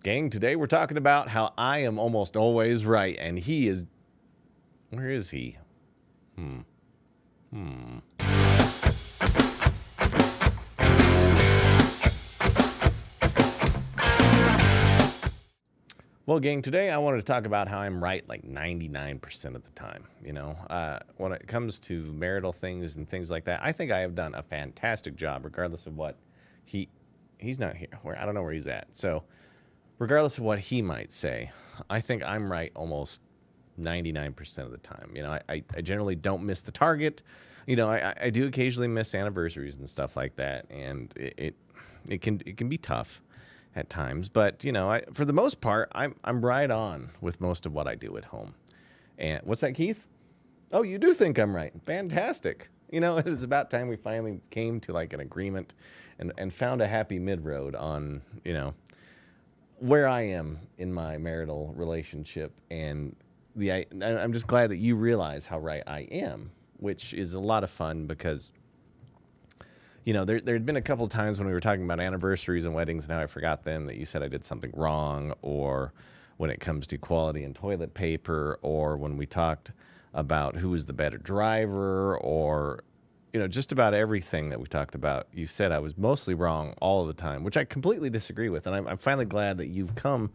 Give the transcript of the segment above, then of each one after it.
Gang, today we're talking about how I am almost always right, and he is... Where is he? Well, gang, today I wanted to talk about how I'm right like 99% of the time. When it comes to marital things and things like that, I think I have done a fantastic job, regardless of what he's not here. I don't know where he's at. So, regardless of what he might say, I think I'm right almost 99% of the time. I generally don't miss the target. I do occasionally miss anniversaries and stuff like that, and it can be tough at times, but for the most part, I'm right on with most of what I do at home. And what's that, Keith? Oh, you do think I'm right. Fantastic. It is about time we finally came to like an agreement and found a happy mid-road on, where I am in my marital relationship. And I'm just glad that you realize how right I am, which is a lot of fun because there had been a couple of times when we were talking about anniversaries and weddings and how I forgot them, that you said I did something wrong, or when it comes to quality and toilet paper, or when we talked about who was the better driver, or, just about everything that we talked about. You said I was mostly wrong all of the time, which I completely disagree with. And I'm finally glad that you've come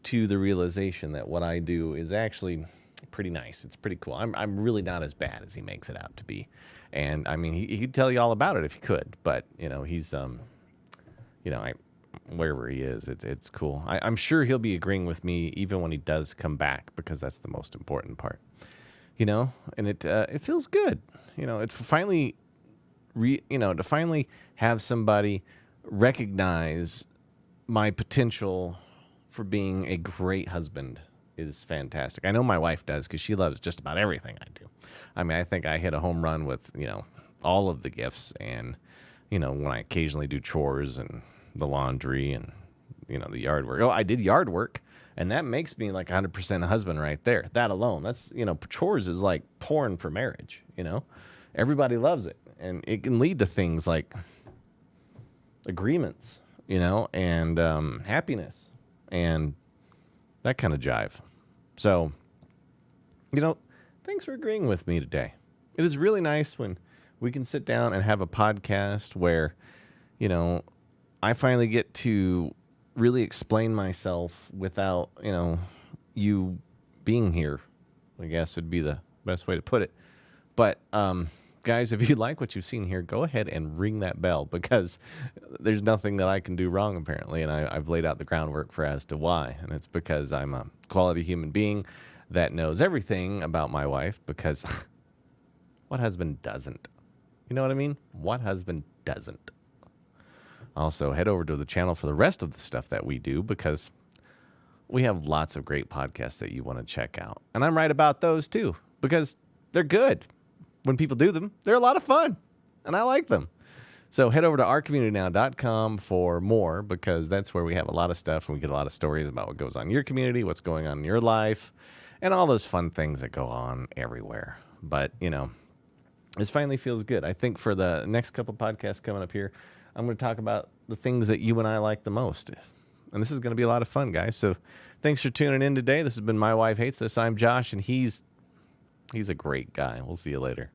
to the realization that what I do is actually pretty nice. It's pretty cool. I'm really not as bad as he makes it out to be. And I mean, he'd tell you all about it if he could, but he's, wherever he is, it's cool. I'm sure he'll be agreeing with me even when he does come back, because that's the most important part, and it feels good. It's finally, to finally have somebody recognize my potential for being a great husband is fantastic. I know my wife does, because she loves just about everything I do. I mean, I think I hit a home run with, all of the gifts, and, when I occasionally do chores and the laundry and, the yard work. Oh, I did yard work, and that makes me like 100% a husband right there. That alone, that's, chores is like porn for marriage, Everybody loves it, and it can lead to things like agreements, and happiness and that kind of jive. So, thanks for agreeing with me today. It is really nice when we can sit down and have a podcast where, I finally get to really explain myself without, you being here, I guess would be the best way to put it. But, guys, if you like what you've seen here, go ahead and ring that bell, because there's nothing that I can do wrong, apparently, and I've laid out the groundwork for as to why, and it's because I'm a quality human being that knows everything about my wife, because what husband doesn't? You know what I mean? What husband doesn't? Also, head over to the channel for the rest of the stuff that we do, because we have lots of great podcasts that you want to check out. And I'm right about those too, because they're good. When people do them, they're a lot of fun, and I like them. So head over to ourcommunitynow.com for more, because that's where we have a lot of stuff, and we get a lot of stories about what goes on in your community, what's going on in your life, and all those fun things that go on everywhere. But, this finally feels good. I think for the next couple podcasts coming up here, I'm going to talk about the things that you and I like the most. And this is going to be a lot of fun, guys. So thanks for tuning in today. This has been My Wife Hates This. I'm Josh, and he's a great guy. We'll see you later.